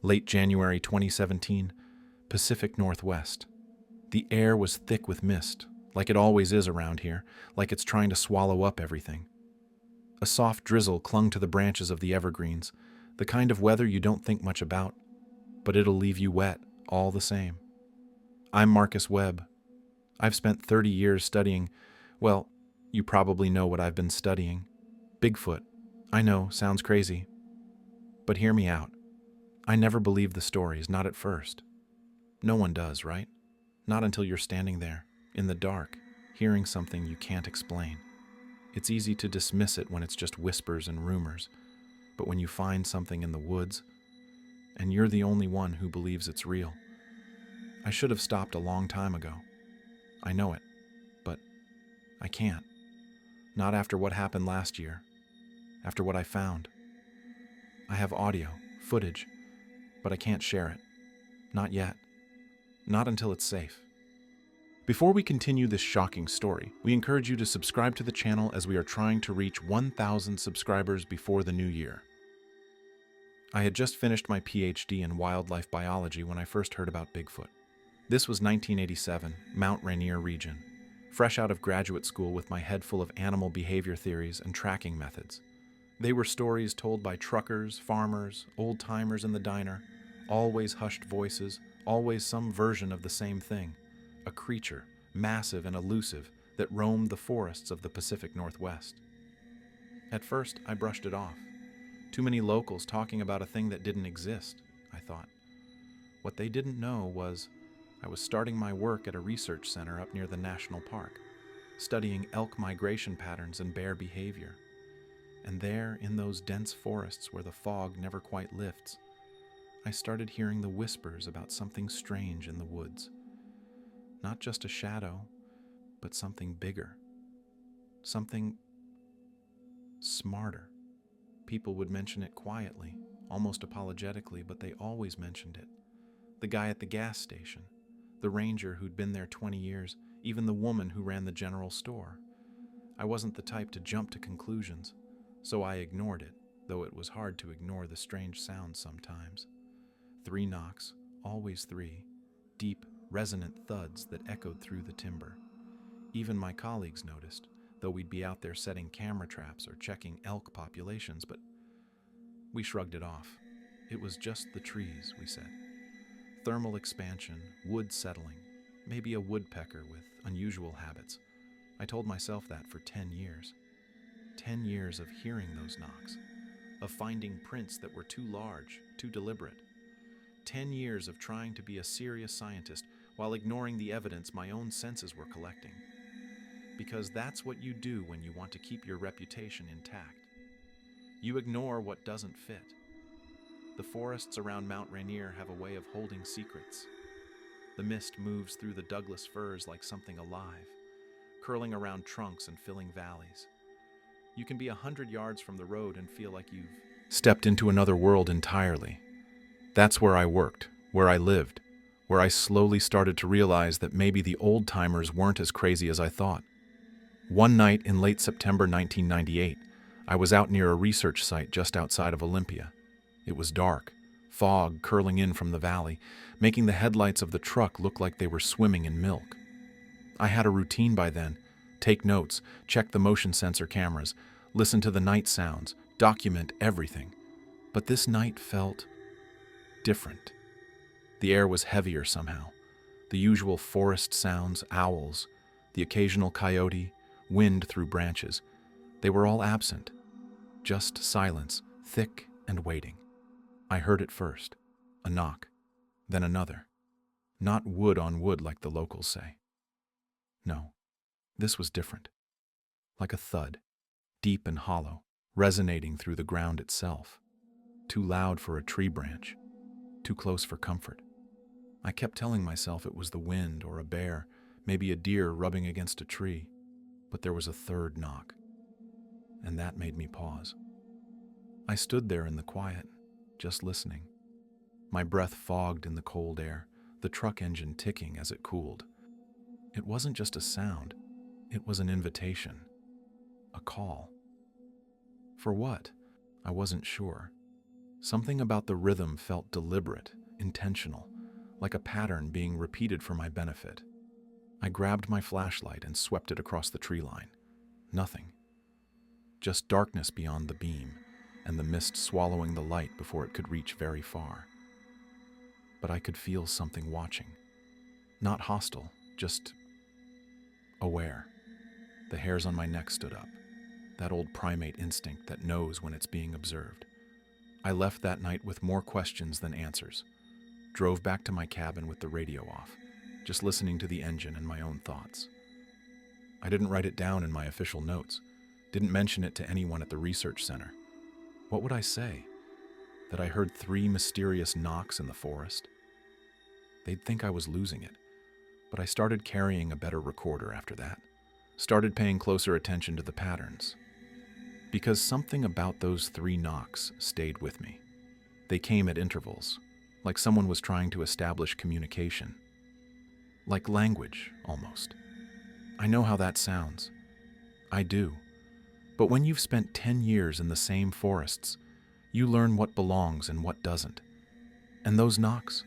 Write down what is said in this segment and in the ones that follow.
Late January 2017, Pacific Northwest. The air was thick with mist, like it always is around here, like it's trying to swallow up everything. A soft drizzle clung to the branches of the evergreens, the kind of weather you don't think much about, but it'll leave you wet all the same. I'm Marcus Webb. I've spent 30 years studying, well, you probably know what I've been studying. Bigfoot. I know, sounds crazy. But hear me out. I never believed the stories, not at first. No one does, right? Not until you're standing there, in the dark, hearing something you can't explain. It's easy to dismiss it when it's just whispers and rumors, but when you find something in the woods, and you're the only one who believes it's real. I should have stopped a long time ago. I know it, but I can't. Not after what happened last year, after what I found. I have audio, footage, but I can't share it. Not yet. Not until it's safe. Before we continue this shocking story, we encourage you to subscribe to the channel as we are trying to reach 1,000 subscribers before the new year. I had just finished my PhD in wildlife biology when I first heard about Bigfoot. This was 1987, Mount Rainier region, fresh out of graduate school with my head full of animal behavior theories and tracking methods. They were stories told by truckers, farmers, old-timers in the diner, always hushed voices, always some version of the same thing, a creature, massive and elusive, that roamed the forests of the Pacific Northwest. At first, I brushed it off. Too many locals talking about a thing that didn't exist, I thought. What they didn't know was I was starting my work at a research center up near the national park, studying elk migration patterns and bear behavior. And there, in those dense forests where the fog never quite lifts, I started hearing the whispers about something strange in the woods. Not just a shadow, but something bigger. Something smarter. People would mention it quietly, almost apologetically, but they always mentioned it. The guy at the gas station, the ranger who'd been there 20 years, even the woman who ran the general store. I wasn't the type to jump to conclusions, so I ignored it, though it was hard to ignore the strange sounds sometimes. 3 knocks, always 3, deep, resonant thuds that echoed through the timber. Even my colleagues noticed, though we'd be out there setting camera traps or checking elk populations, but we shrugged it off. It was just the trees, we said. Thermal expansion, wood settling, maybe a woodpecker with unusual habits. I told myself that for 10 years. 10 years of hearing those knocks, of finding prints that were too large, too deliberate. 10 years of trying to be a serious scientist while ignoring the evidence my own senses were collecting. Because that's what you do when you want to keep your reputation intact. You ignore what doesn't fit. The forests around Mount Rainier have a way of holding secrets. The mist moves through the Douglas firs like something alive, curling around trunks and filling valleys. You can be 100 yards from the road and feel like you've stepped into another world entirely. That's where I worked, where I lived, where I slowly started to realize that maybe the old-timers weren't as crazy as I thought. One night in late September 1998, I was out near a research site just outside of Olympia. It was dark, fog curling in from the valley, making the headlights of the truck look like they were swimming in milk. I had a routine by then: take notes, check the motion sensor cameras, listen to the night sounds, document everything. But this night felt different. The air was heavier somehow. The usual forest sounds, owls, the occasional coyote, wind through branches. They were all absent. Just silence, thick and waiting. I heard it first. A knock. Then another. Not wood on wood like the locals say. No, this was different. Like a thud, deep and hollow, resonating through the ground itself. Too loud for a tree branch. Too close for comfort. I kept telling myself it was the wind or a bear, maybe a deer rubbing against a tree. But there was a third knock, and that made me pause. I stood there in the quiet, just listening. My breath fogged in the cold air, the truck engine ticking as it cooled. It wasn't just a sound, it was an invitation, a call. For what? I wasn't sure. Something about the rhythm felt deliberate, intentional, like a pattern being repeated for my benefit. I grabbed my flashlight and swept it across the tree line. Nothing. Just darkness beyond the beam, and the mist swallowing the light before it could reach very far. But I could feel something watching. Not hostile, just aware. The hairs on my neck stood up. That old primate instinct that knows when it's being observed. I left that night with more questions than answers. Drove back to my cabin with the radio off, just listening to the engine and my own thoughts. I didn't write it down in my official notes, didn't mention it to anyone at the research center. What would I say? That I heard 3 mysterious knocks in the forest? They'd think I was losing it, but I started carrying a better recorder after that. Started paying closer attention to the patterns. Because something about those 3 knocks stayed with me. They came at intervals, like someone was trying to establish communication. Like language, almost. I know how that sounds. I do. But when you've spent 10 years in the same forests, you learn what belongs and what doesn't. And those knocks,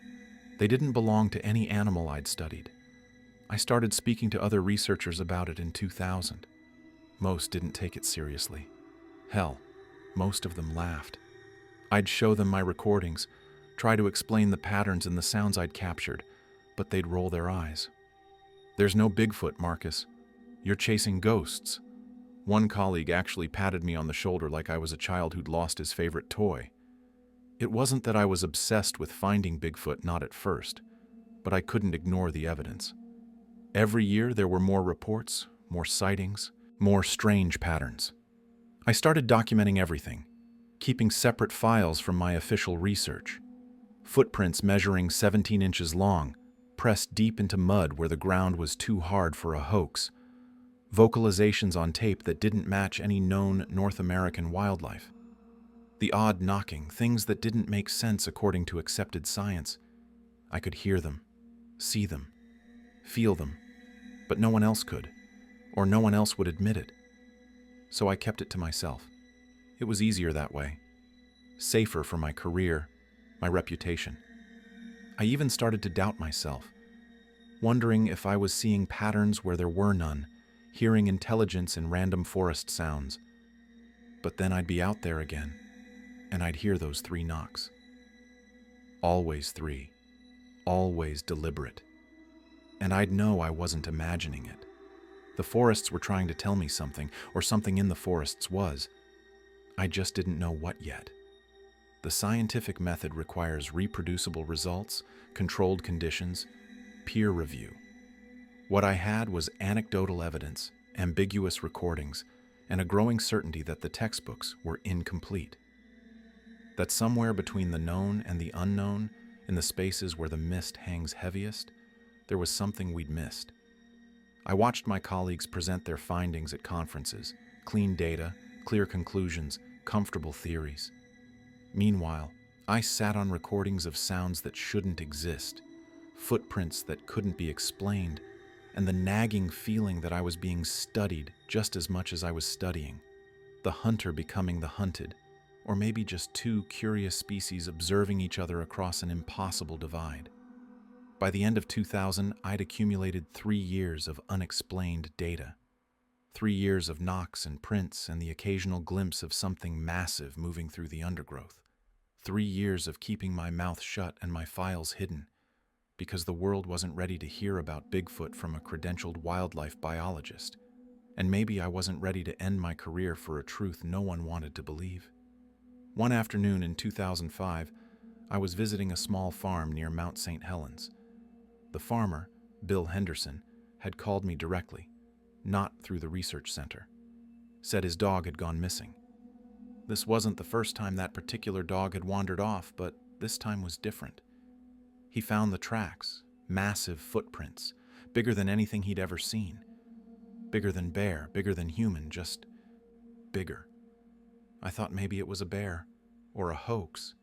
they didn't belong to any animal I'd studied. I started speaking to other researchers about it in 2000. Most didn't take it seriously. Hell, most of them laughed. I'd show them my recordings, try to explain the patterns in the sounds I'd captured, but they'd roll their eyes. "There's no Bigfoot, Marcus. You're chasing ghosts." One colleague actually patted me on the shoulder like I was a child who'd lost his favorite toy. It wasn't that I was obsessed with finding Bigfoot, not at first, but I couldn't ignore the evidence. Every year there were more reports, more sightings, more strange patterns. I started documenting everything, keeping separate files from my official research. Footprints measuring 17 inches long, pressed deep into mud where the ground was too hard for a hoax. Vocalizations on tape that didn't match any known North American wildlife. The odd knocking, things that didn't make sense according to accepted science. I could hear them, see them, feel them, but no one else could, or no one else would admit it. So I kept it to myself. It was easier that way. Safer for my career, my reputation. I even started to doubt myself, wondering if I was seeing patterns where there were none, hearing intelligence in random forest sounds. But then I'd be out there again, and I'd hear those 3 knocks. Always 3. Always deliberate. And I'd know I wasn't imagining it. The forests were trying to tell me something, or something in the forests was. I just didn't know what yet. The scientific method requires reproducible results, controlled conditions, peer review. What I had was anecdotal evidence, ambiguous recordings, and a growing certainty that the textbooks were incomplete. That somewhere between the known and the unknown, in the spaces where the mist hangs heaviest, there was something we'd missed. I watched my colleagues present their findings at conferences, clean data, clear conclusions, comfortable theories. Meanwhile, I sat on recordings of sounds that shouldn't exist, footprints that couldn't be explained, and the nagging feeling that I was being studied just as much as I was studying. The hunter becoming the hunted, or maybe just 2 curious species observing each other across an impossible divide. By the end of 2000, I'd accumulated 3 years of unexplained data. 3 years of knocks and prints and the occasional glimpse of something massive moving through the undergrowth. 3 years of keeping my mouth shut and my files hidden, because the world wasn't ready to hear about Bigfoot from a credentialed wildlife biologist. And maybe I wasn't ready to end my career for a truth no one wanted to believe. One afternoon in 2005, I was visiting a small farm near Mount St. Helens. The farmer, Bill Henderson, had called me directly, not through the research center. Said his dog had gone missing. This wasn't the first time that particular dog had wandered off, but this time was different. He found the tracks, massive footprints, bigger than anything he'd ever seen. Bigger than bear, bigger than human, just bigger. I thought maybe it was a bear, or a hoax.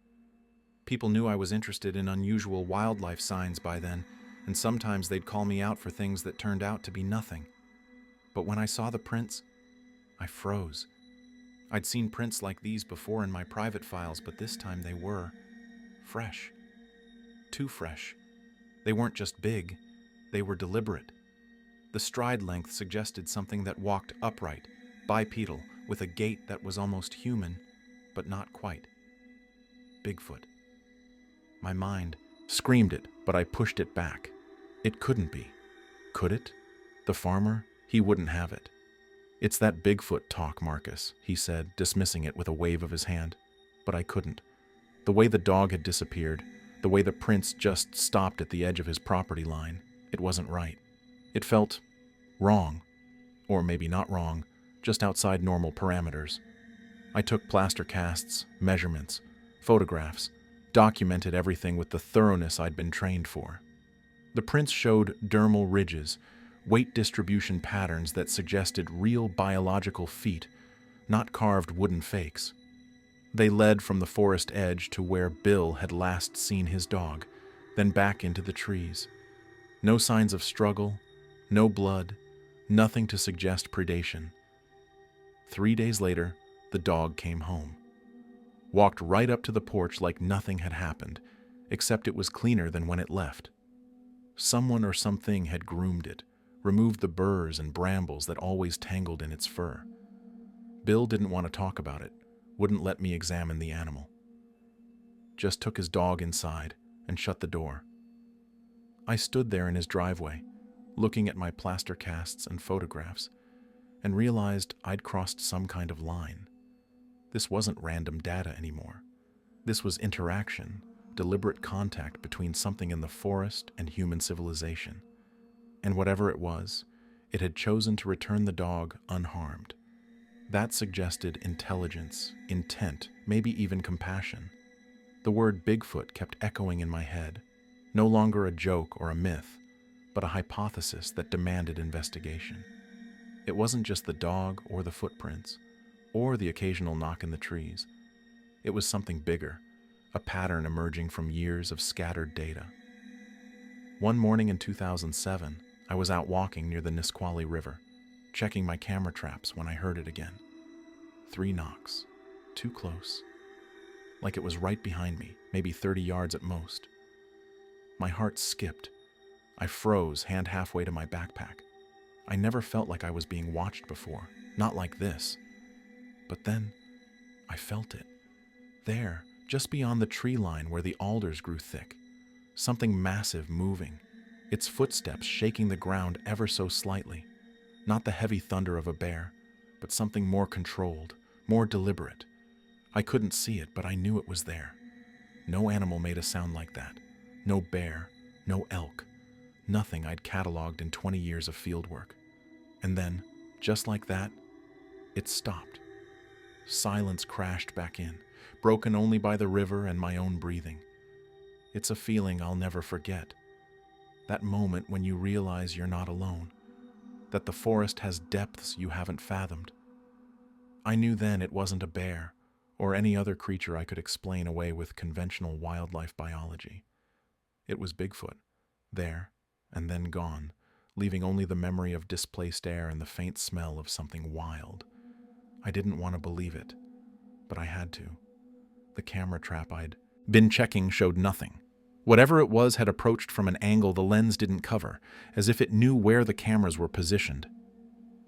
People knew I was interested in unusual wildlife signs by then, and sometimes they'd call me out for things that turned out to be nothing. But when I saw the prints, I froze. I'd seen prints like these before in my private files, but this time they were fresh. Too fresh. They weren't just big, they were deliberate. The stride length suggested something that walked upright, bipedal, with a gait that was almost human, but not quite. Bigfoot. My mind screamed it, but I pushed it back. It couldn't be. Could it? The farmer? He wouldn't have it. It's that Bigfoot talk, Marcus, he said, dismissing it with a wave of his hand. But I couldn't. The way the dog had disappeared, the way the prince just stopped at the edge of his property line, it wasn't right. It felt wrong. Or maybe not wrong, just outside normal parameters. I took plaster casts, measurements, photographs, documented everything with the thoroughness I'd been trained for. The prints showed dermal ridges, weight distribution patterns that suggested real biological feet, not carved wooden fakes. They led from the forest edge to where Bill had last seen his dog, then back into the trees. No signs of struggle, no blood, nothing to suggest predation. 3 days later, the dog came home. Walked right up to the porch like nothing had happened, except it was cleaner than when it left. Someone or something had groomed it, removed the burrs and brambles that always tangled in its fur. Bill didn't want to talk about it, wouldn't let me examine the animal. Just took his dog inside and shut the door. I stood there in his driveway, looking at my plaster casts and photographs, and realized I'd crossed some kind of line. This wasn't random data anymore. This was interaction, deliberate contact between something in the forest and human civilization. And whatever it was, it had chosen to return the dog unharmed. That suggested intelligence, intent, maybe even compassion. The word Bigfoot kept echoing in my head, no longer a joke or a myth, but a hypothesis that demanded investigation. It wasn't just the dog or the footprints, or the occasional knock in the trees. It was something bigger, a pattern emerging from years of scattered data. One morning in 2007, I was out walking near the Nisqually River, checking my camera traps when I heard it again. 3 knocks, too close. Like it was right behind me, maybe 30 yards at most. My heart skipped. I froze, hand halfway to my backpack. I never felt like I was being watched before, not like this. But then, I felt it. There, just beyond the tree line where the alders grew thick. Something massive moving, its footsteps shaking the ground ever so slightly. Not the heavy thunder of a bear, but something more controlled, more deliberate. I couldn't see it, but I knew it was there. No animal made a sound like that. No bear, no elk. Nothing I'd cataloged in 20 years of fieldwork. And then, just like that, it stopped. Silence crashed back in, broken only by the river and my own breathing. It's a feeling I'll never forget. That moment when you realize you're not alone, that the forest has depths you haven't fathomed. I knew then it wasn't a bear or any other creature I could explain away with conventional wildlife biology. It was Bigfoot, there and then gone, leaving only the memory of displaced air and the faint smell of something wild. I didn't want to believe it, but I had to. The camera trap I'd been checking showed nothing. Whatever it was had approached from an angle the lens didn't cover, as if it knew where the cameras were positioned.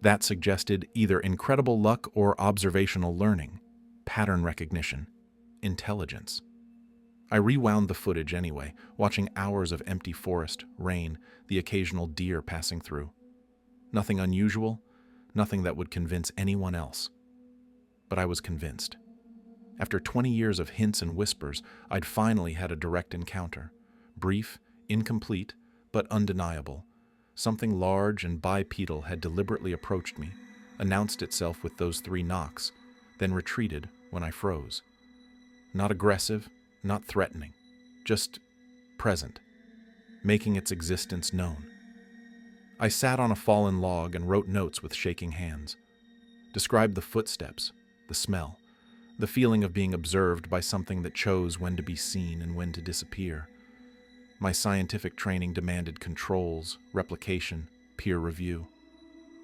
That suggested either incredible luck or observational learning, pattern recognition, intelligence. I rewound the footage anyway, watching hours of empty forest, rain, the occasional deer passing through. Nothing unusual, nothing that would convince anyone else. But I was convinced. After 20 years of hints and whispers, I'd finally had a direct encounter. Brief, incomplete, but undeniable. Something large and bipedal had deliberately approached me, announced itself with those 3 knocks, then retreated when I froze. Not aggressive, not threatening, just present, making its existence known. I sat on a fallen log and wrote notes with shaking hands. Described the footsteps, the smell, the feeling of being observed by something that chose when to be seen and when to disappear. My scientific training demanded controls, replication, peer review.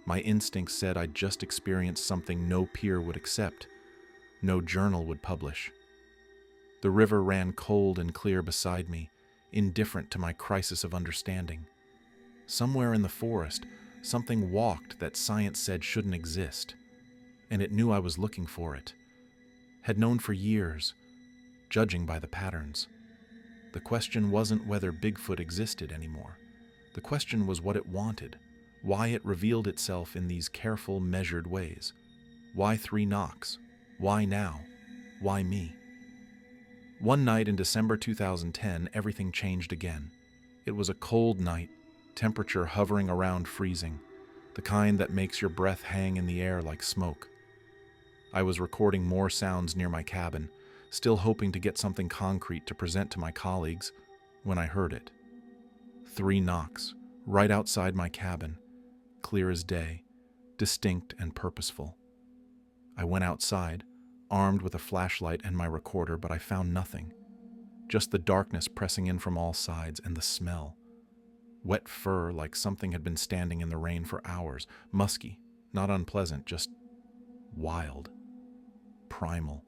My instincts said I'd just experienced something no peer would accept, no journal would publish. The river ran cold and clear beside me, indifferent to my crisis of understanding. Somewhere in the forest, something walked that science said shouldn't exist, and it knew I was looking for it. Had known for years, judging by the patterns. The question wasn't whether Bigfoot existed anymore. The question was what it wanted, why it revealed itself in these careful, measured ways. Why 3 knocks? Why now? Why me? One night in December 2010, everything changed again. It was a cold night, temperature hovering around freezing, the kind that makes your breath hang in the air like smoke. I was recording more sounds near my cabin, still hoping to get something concrete to present to my colleagues, when I heard it. 3 knocks, right outside my cabin, clear as day, distinct and purposeful. I went outside, armed with a flashlight and my recorder, but I found nothing. Just the darkness pressing in from all sides and the smell. Wet fur like something had been standing in the rain for hours, musky, not unpleasant, just wild, primal.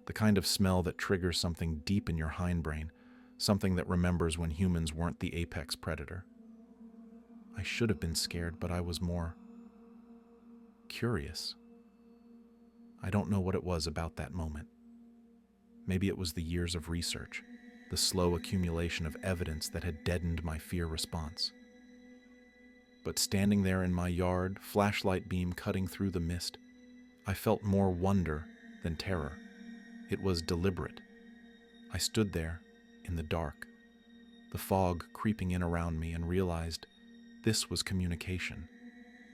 The kind of smell that triggers something deep in your hindbrain, something that remembers when humans weren't the apex predator. I should have been scared, but I was more curious. I don't know what it was about that moment. Maybe it was the years of research, the slow accumulation of evidence that had deadened my fear response. But standing there in my yard, flashlight beam cutting through the mist, I felt more wonder than terror. It was deliberate. I stood there in the dark, the fog creeping in around me, and realized this was communication.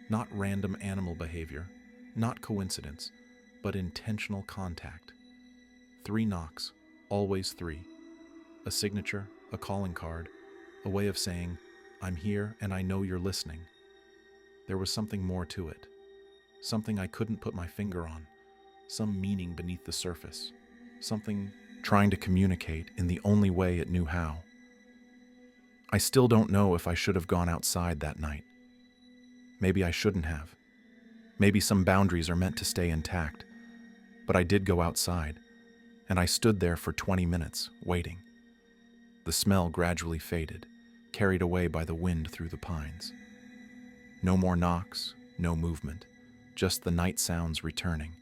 Not random animal behavior, not coincidence, but intentional contact. 3 knocks, always 3. A signature, a calling card, a way of saying, I'm here and I know you're listening. There was something more to it, something I couldn't put my finger on, some meaning beneath the surface, something trying to communicate in the only way it knew how. I still don't know if I should have gone outside that night. Maybe I shouldn't have. Maybe some boundaries are meant to stay intact. But I did go outside, and I stood there for 20 minutes, waiting. The smell gradually faded, carried away by the wind through the pines. No more knocks, no movement, just the night sounds returning,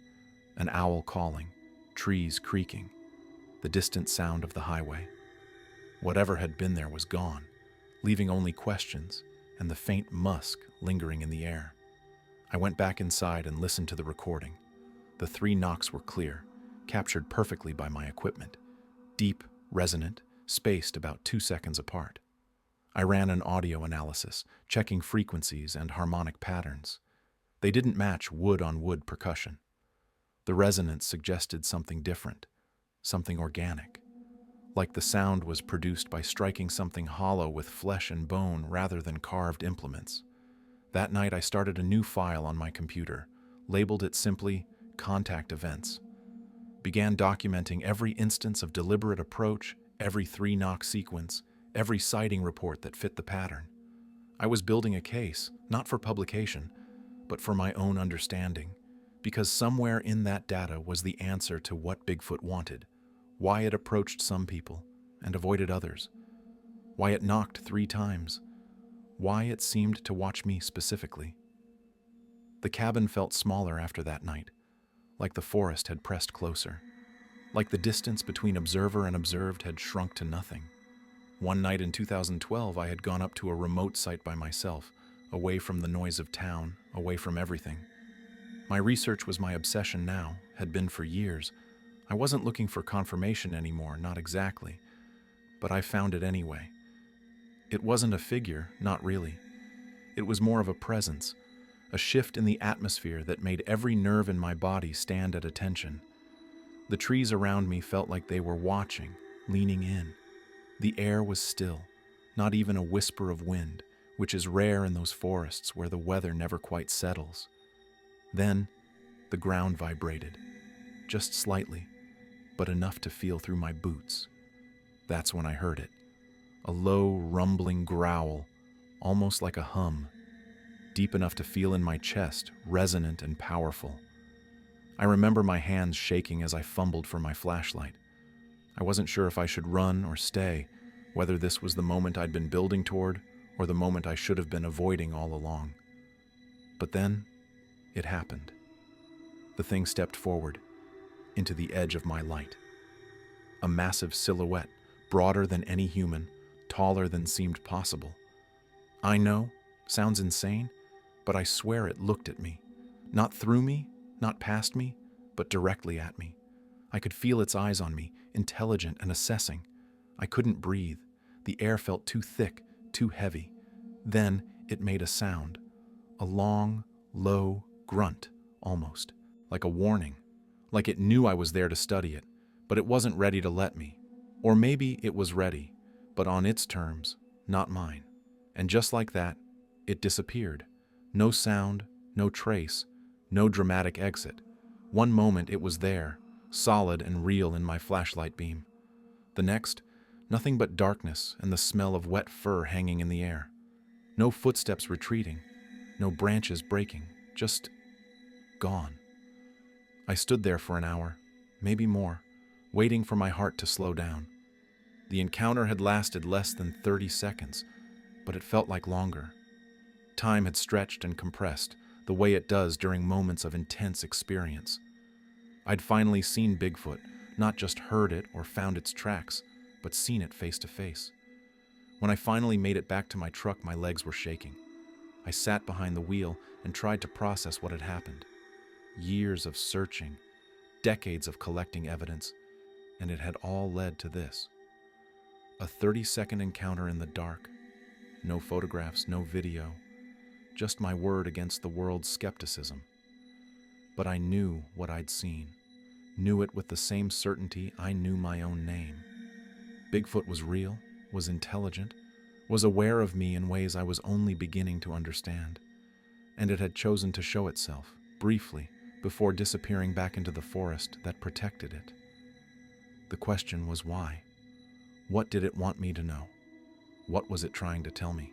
an owl calling, trees creaking, the distant sound of the highway. Whatever had been there was gone, leaving only questions and the faint musk lingering in the air. I went back inside and listened to the recording. The 3 knocks were clear, captured perfectly by my equipment, deep, resonant, spaced about 2 seconds apart. I ran an audio analysis, checking frequencies and harmonic patterns. They didn't match wood-on-wood percussion. The resonance suggested something different, something organic, like the sound was produced by striking something hollow with flesh and bone rather than carved implements. That night I started a new file on my computer, labeled it simply Contact Events. Began documenting every instance of deliberate approach, every 3 knock sequence, every sighting report that fit the pattern. I was building a case, not for publication, but for my own understanding, because somewhere in that data was the answer to what Bigfoot wanted, why it approached some people and avoided others, why it knocked 3 times, why it seemed to watch me specifically. The cabin felt smaller after that night, like the forest had pressed closer, like the distance between observer and observed had shrunk to nothing. One night in 2012, I had gone up to a remote site by myself, away from the noise of town, away from everything. My research was my obsession now, had been for years. I wasn't looking for confirmation anymore, not exactly, but I found it anyway. It wasn't a figure, not really. It was more of a presence, a shift in the atmosphere that made every nerve in my body stand at attention. The trees around me felt like they were watching, leaning in. The air was still, not even a whisper of wind, which is rare in those forests where the weather never quite settles. Then, the ground vibrated, just slightly, but enough to feel through my boots. That's when I heard it. A low, rumbling growl, almost like a hum, deep enough to feel in my chest, resonant and powerful. I remember my hands shaking as I fumbled for my flashlight. I wasn't sure if I should run or stay, whether this was the moment I'd been building toward or the moment I should have been avoiding all along. But then, it happened. The thing stepped forward, into the edge of my light. A massive silhouette, broader than any human, taller than seemed possible. I know, sounds insane, but I swear it looked at me. Not through me, not past me, but directly at me. I could feel its eyes on me, intelligent and assessing. I couldn't breathe. The air felt too thick, too heavy. Then it made a sound. A long, low grunt, almost. Like a warning. Like it knew I was there to study it, but it wasn't ready to let me. Or maybe it was ready, but on its terms, not mine. And just like that, it disappeared. No sound, no trace, no dramatic exit. One moment it was there, solid and real in my flashlight beam. The next, nothing but darkness and the smell of wet fur hanging in the air. No footsteps retreating, no branches breaking, just gone. I stood there for an hour, maybe more, waiting for my heart to slow down. The encounter had lasted less than 30 seconds, but it felt like longer. Time had stretched and compressed, the way it does during moments of intense experience. I'd finally seen Bigfoot, not just heard it or found its tracks, but seen it face to face. When I finally made it back to my truck, my legs were shaking. I sat behind the wheel and tried to process what had happened. Years of searching, decades of collecting evidence, and it had all led to this. A 30-second encounter in the dark. No photographs, no video, just my word against the world's skepticism. But I knew what I'd seen, knew it with the same certainty I knew my own name. Bigfoot was real, was intelligent, was aware of me in ways I was only beginning to understand, and it had chosen to show itself, briefly, before disappearing back into the forest that protected it. The question was why? What did it want me to know? What was it trying to tell me?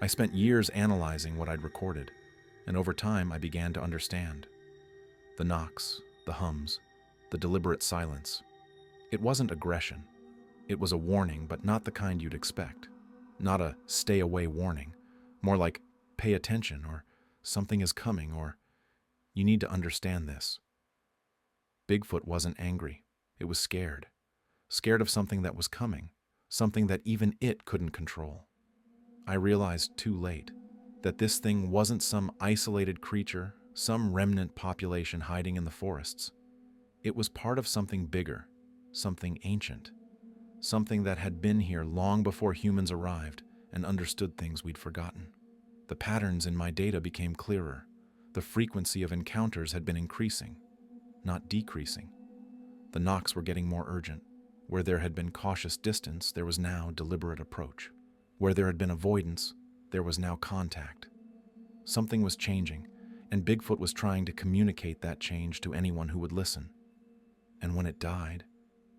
I spent years analyzing what I'd recorded, and over time I began to understand. The knocks, the hums, the deliberate silence. It wasn't aggression. It was a warning, but not the kind you'd expect. Not a stay away warning. More like pay attention, or something is coming, or you need to understand this. Bigfoot wasn't angry. It was scared. Scared of something that was coming. Something that even it couldn't control. I realized too late that this thing wasn't some isolated creature, some remnant population hiding in the forests. It was part of something bigger, something ancient, something that had been here long before humans arrived and understood things we'd forgotten. The patterns in my data became clearer. The frequency of encounters had been increasing, not decreasing. The knocks were getting more urgent. Where there had been cautious distance, there was now deliberate approach. Where there had been avoidance, there was now contact. Something was changing, and Bigfoot was trying to communicate that change to anyone who would listen. And when it died,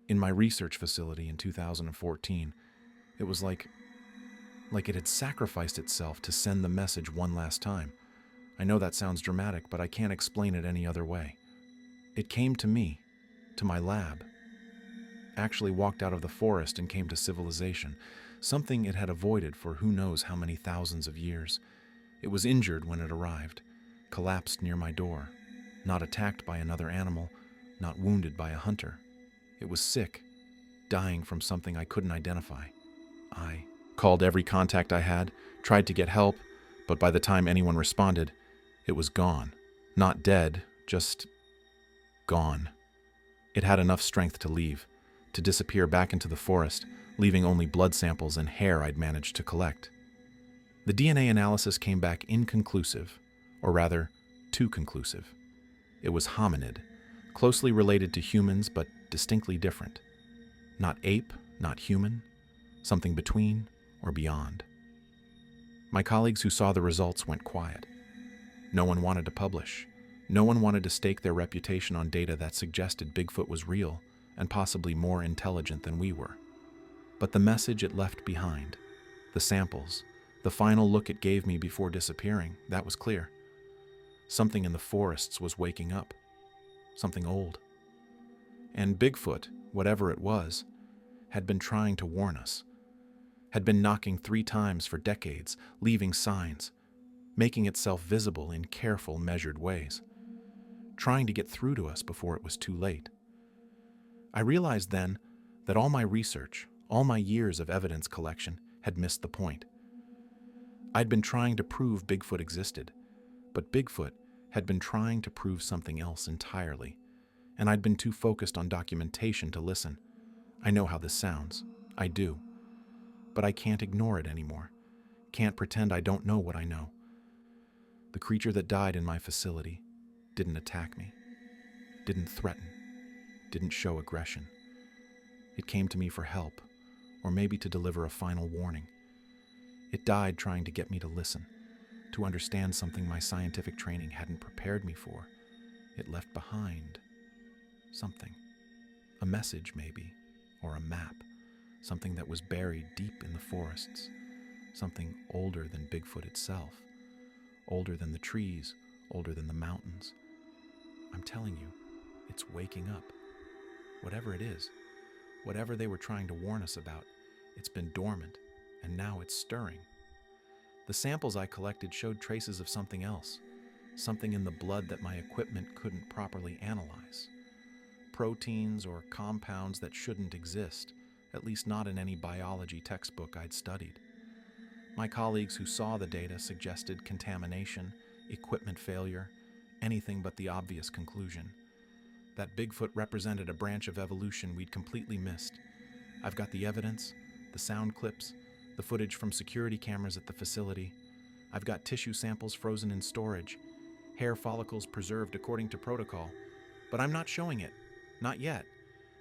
in my research facility in 2014, it was like it had sacrificed itself to send the message one last time. I know that sounds dramatic, but I can't explain it any other way. It came to me, to my lab. Actually walked out of the forest and came to civilization, something it had avoided for who knows how many thousands of years. It was injured when it arrived, collapsed near my door, not attacked by another animal, not wounded by a hunter. It was sick, dying from something I couldn't identify. I called every contact I had, tried to get help, but by the time anyone responded, it was gone. Not dead, just gone. It had enough strength to leave, to disappear back into the forest, leaving only blood samples and hair I'd managed to collect. The DNA analysis came back inconclusive, or rather, too conclusive. It was hominid, closely related to humans but distinctly different. Not ape, not human, something between or beyond. My colleagues who saw the results went quiet. No one wanted to publish. No one wanted to stake their reputation on data that suggested Bigfoot was real and possibly more intelligent than we were. But the message it left behind, the samples, the final look it gave me before disappearing, that was clear. Something in the forests was waking up. something old. And Bigfoot, whatever it was, had been trying to warn us, had been knocking 3 times for decades, leaving signs, making itself visible in careful, measured ways, trying to get through to us before it was too late. I realized then that all my research, all my years of evidence collection had missed the point. I'd been trying to prove Bigfoot existed, but Bigfoot had been trying to prove something else entirely, and I'd been too focused on documentation to listen. I know how this sounds. I do. But I can't ignore it anymore. Can't pretend I don't know what I know. The creature that died in my facility didn't attack me, didn't threaten, didn't show aggression. It came to me for help, or maybe to deliver a final warning. It died trying to get me to listen, to understand something my scientific training hadn't prepared me for. It left behind something. A message, maybe, or a map. Something that was buried deep in the forests. Something older than Bigfoot itself. Older than the trees, older than the mountains. I'm telling you, it's waking up. Whatever it is, whatever they were trying to warn us about, it's been dormant, and now it's stirring. The samples I collected showed traces of something else, something in the blood that my equipment couldn't properly analyze. Proteins or compounds that shouldn't exist, at least not in any biology textbook I'd studied. My colleagues who saw the data suggested contamination, equipment failure, anything but the obvious conclusion. That Bigfoot represented a branch of evolution we'd completely missed. I've got the evidence, the sound clips, the footage from security cameras at the facility. I've got tissue samples frozen in storage, hair follicles preserved according to protocol. But I'm not showing it. Not yet.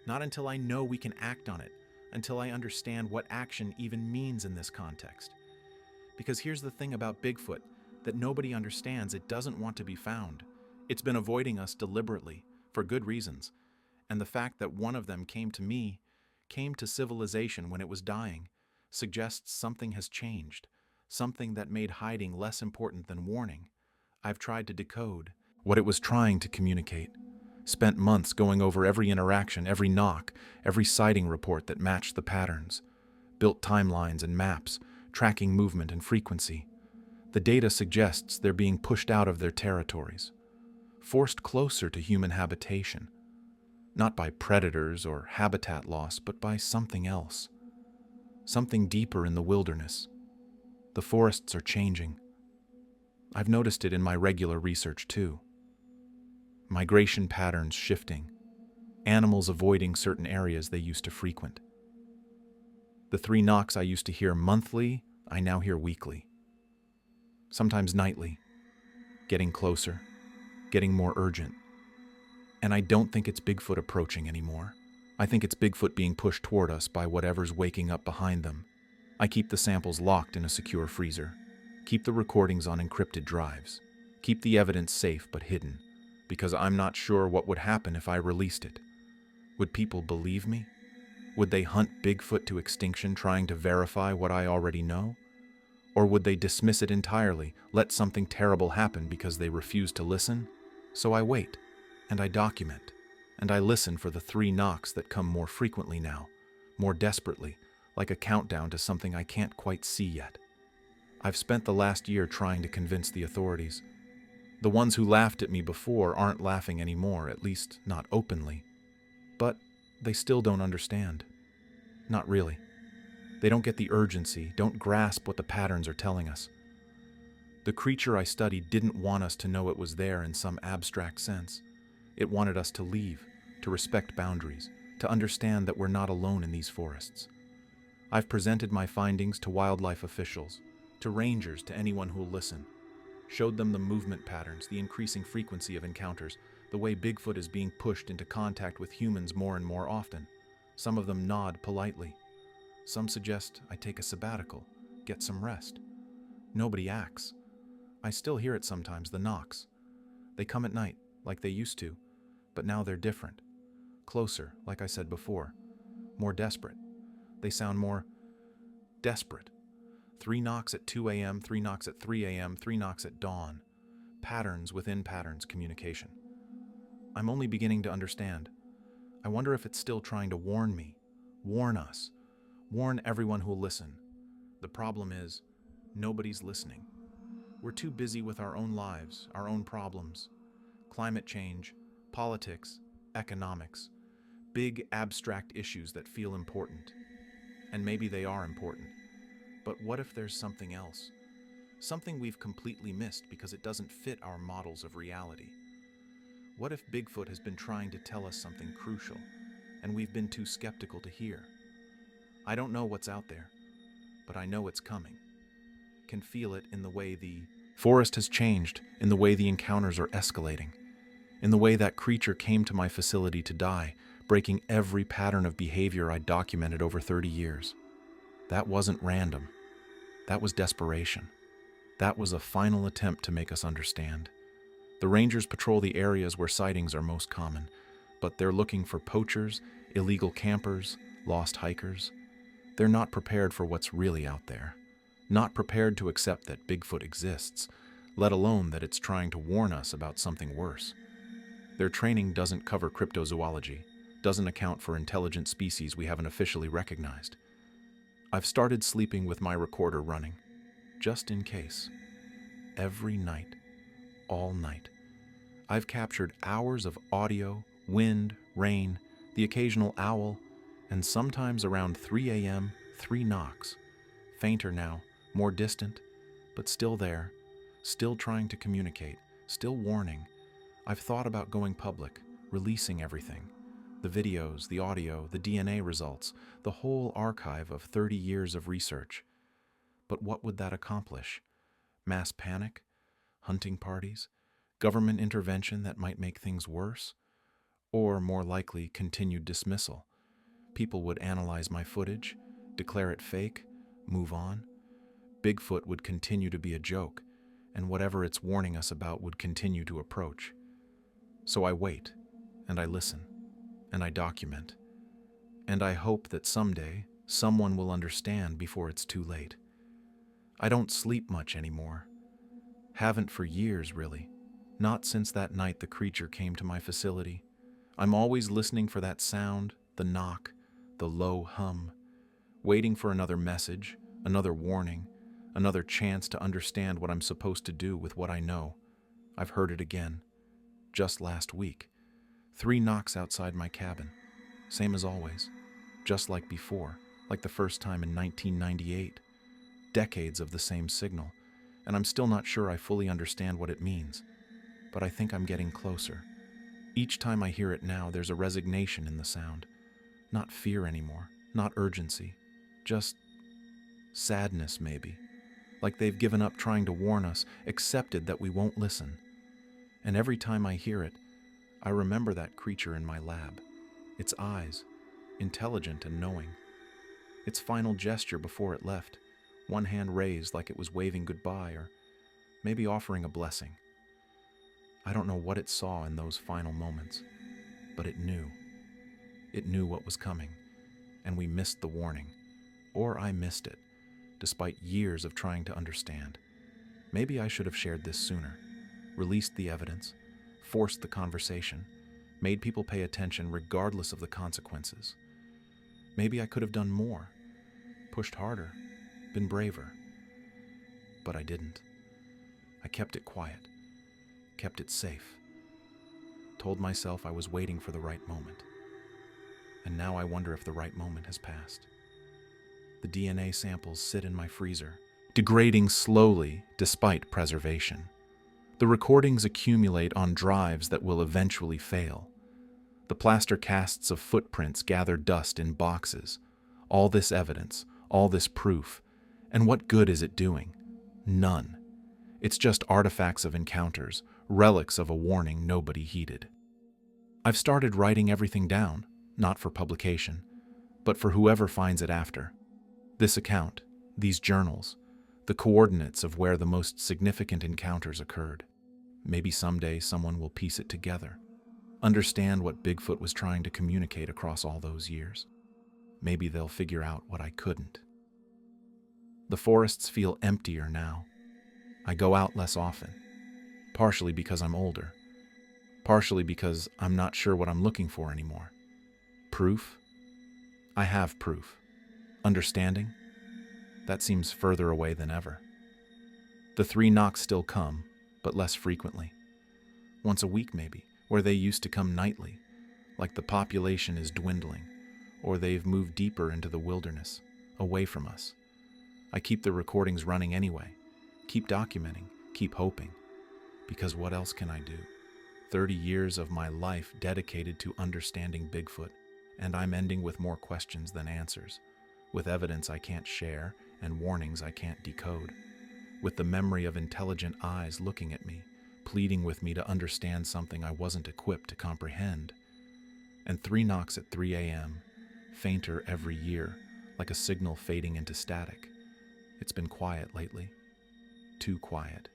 Not until I know we can act on it, until I understand what action even means in this context. Because here's the thing about Bigfoot that nobody understands: it doesn't want to be found. It's been avoiding us deliberately, for good reasons. And the fact that one of them came to me, came to civilization when it was dying, suggests something has changed, something that made hiding less important than warning. I've tried to decode what it was trying to communicate. Spent months going over every interaction, every knock, every sighting report that matched the patterns. Built timelines and maps, tracking movement and frequency. The data suggests they're being pushed out of their territories, forced closer to human habitation. Not by predators or habitat loss, but by something else. Something deeper in the wilderness. The forests are changing. I've noticed it in my regular research too. Migration patterns shifting. Animals avoiding certain areas they used to frequent. The 3 knocks I used to hear monthly, I now hear weekly. Sometimes nightly. Getting closer. Getting more urgent. And I don't think it's Bigfoot approaching anymore. I think it's Bigfoot being pushed toward us by whatever's waking up behind them. I keep the samples locked in a secure freezer. Keep the recordings on encrypted drives. Keep the evidence safe but hidden, because I'm not sure what would happen if I released it. Would people believe me? Would they hunt Bigfoot to extinction trying to verify what I already know? Or would they dismiss it entirely, let something terrible happen because they refuse to listen? So I wait, and I document, and I listen for the 3 knocks that come more frequently now, more desperately, like a countdown to something I can't quite see yet. I've spent the last year trying to convince the authorities. The ones who laughed at me before aren't laughing anymore, at least not openly. But they still don't understand. Not really. They don't get the urgency, don't grasp what the patterns are telling us. The creature I studied didn't want us to know it was there in some abstract sense. It wanted us to leave, to respect boundaries, to understand that we're not alone in these forests. I've presented my findings to wildlife officials, to rangers, to anyone who'll listen. Showed them the movement patterns, the increasing frequency of encounters, the way Bigfoot is being pushed into contact with humans more and more often. Some of them nod politely. Some suggest I take a sabbatical, get some rest. Nobody acts. I still hear it sometimes, the knocks. They come at night, like they used to, but now they're different. Closer, like I said before. More desperate. They sound more desperate. 3 knocks at 2 a.m., 3 knocks at 3 a.m., 3 knocks at dawn. Patterns within patterns communication. I'm only beginning to understand. I wonder if it's still trying to warn me, warn us, warn everyone who'll listen. The problem is, nobody's listening. We're too busy with our own lives, our own problems. Climate change, politics, economics, big abstract issues that feel important. And maybe they are important. But what if there's something else? Something we've completely missed because it doesn't fit our models of reality. What if Bigfoot has been trying to tell us something crucial, and we've been too skeptical to hear? I don't know what's out there, but I know it's coming. Can feel it in the way the forest has changed, in the way the encounters are escalating, in the way that creature came to my facility to die, breaking every pattern of behavior I documented over 30 years. That wasn't random. That was desperation. That was a final attempt to make us understand. The rangers patrol the areas where sightings are most common, but they're looking for poachers, illegal campers, lost hikers. They're not prepared for what's really out there. Not prepared to accept that Bigfoot exists, let alone that it's trying to warn us about something worse. Their training doesn't cover cryptozoology, doesn't account for intelligent species we haven't officially recognized. I've started sleeping with my recorder running, just in case. Every night, all night. I've captured hours of audio, wind, rain, the occasional owl, and sometimes around 3 a.m., 3 knocks. Fainter now, more distant, but still there, still trying to communicate, still warning. I've thought about going public, releasing everything. The videos, the audio, the DNA results, the whole archive of 30 years of research. But what would that accomplish? Mass panic? Hunting parties? Government intervention that might make things worse? Or, more likely, continued dismissal? People would analyze my footage, declare it fake, move on. Bigfoot would continue to be a joke, and whatever it's warning us about would continue to approach. So I wait, and I listen, and I document, and I hope that someday someone will understand before it's too late. I don't sleep much anymore. Haven't for years, really. Not since that night the creature came to my facility. I'm always listening for that sound, the knock, the low hum, waiting for another message, another warning, another chance to understand what I'm supposed to do with what I know. I've heard it again. Just last week. 3 knocks outside my cabin. Same as always. Just like before, like the first time in 1998. Decades of the same signal, and I'm still not sure I fully understand what it means. But I think I'm getting closer. Each time I hear it now, there's a resignation in the sound. Not fear anymore, not urgency. Just sadness, maybe. Like they've given up trying to warn us, accepted that we won't listen. And every time I hear it, I remember that creature in my lab. Its eyes, intelligent and knowing. Its final gesture before it left, one hand raised like it was waving goodbye or maybe offering a blessing. I don't know what it saw in those final moments, but it knew. It knew what was coming, and we missed the warning. Or I missed it, despite years of trying to understand. Maybe I should have shared this sooner, released the evidence, forced the conversation, made people pay attention regardless of the consequences. Maybe I could have done more, pushed harder, been braver. But I didn't. I kept it quiet, kept it safe, told myself I was waiting for the right moment. And now I wonder if the right moment has passed. The DNA samples sit in my freezer, degrading slowly despite preservation. The recordings accumulate on drives that will eventually fail. The plaster casts of footprints gather dust in boxes. All this evidence, all this proof, and what good is it doing? None. It's just artifacts of encounters, relics of a warning nobody heeded. I've started writing everything down, not for publication, but for whoever finds it after. This account, these journals, the coordinates of where the most significant encounters occurred. Maybe someday someone will piece it together, understand what Bigfoot was trying to communicate across all those years. Maybe they'll figure out what I couldn't. The forests feel emptier now. I go out less often, partially because I'm older, partially because I'm not sure what I'm looking for anymore. Proof? I have proof. Understanding? That seems further away than ever. The 3 knocks still come, but less frequently. Once a week maybe, where they used to come nightly, like the population is dwindling, or they've moved deeper into the wilderness, away from us. I keep the recordings running anyway, keep documenting, keep hoping, because what else can I do? 30 years of my life dedicated to understanding Bigfoot, and I'm ending with more questions than answers, with evidence I can't share and warnings I can't decode, with the memory of intelligent eyes looking at me, pleading with me to understand something I wasn't equipped to comprehend. And 3 knocks at 3 a.m., fainter every year, like a signal fading into static. It's been quiet lately. Too quiet.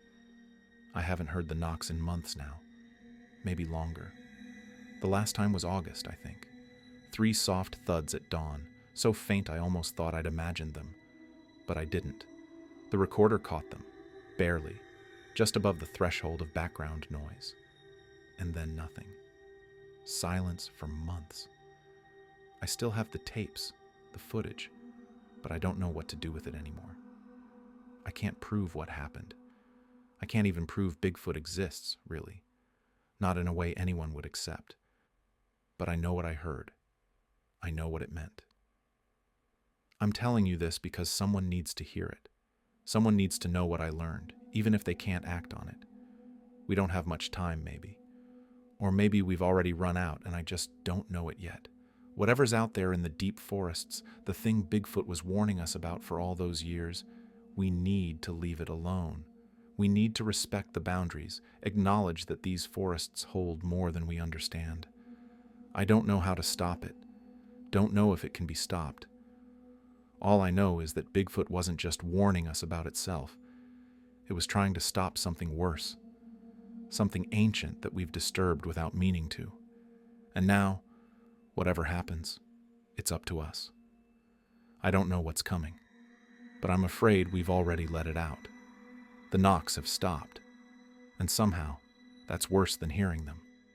I haven't heard the knocks in months now. Maybe longer. The last time was August, I think. 3 soft thuds at dawn, so faint I almost thought I'd imagined them. But I didn't. The recorder caught them, barely, just above the threshold of background noise. And then nothing. Silence for months. I still have the tapes, the footage, but I don't know what to do with it anymore. I can't prove what happened. I can't even prove Bigfoot exists, really. Not in a way anyone would accept. But I know what I heard. I know what it meant. I'm telling you this because someone needs to hear it. Someone needs to know what I learned, even if they can't act on it. We don't have much time, maybe. Or maybe we've already run out and I just don't know it yet. Whatever's out there in the deep forests, the thing Bigfoot was warning us about for all those years, we need to leave it alone. We need to respect the boundaries, acknowledge that these forests hold more than we understand. I don't know how to stop it. Don't know if it can be stopped. All I know is that Bigfoot wasn't just warning us about itself. It was trying to stop something worse. Something ancient that we've disturbed without meaning to. And now, whatever happens, it's up to us. I don't know what's coming, but I'm afraid we've already let it out. The knocks have stopped, and somehow, that's worse than hearing them.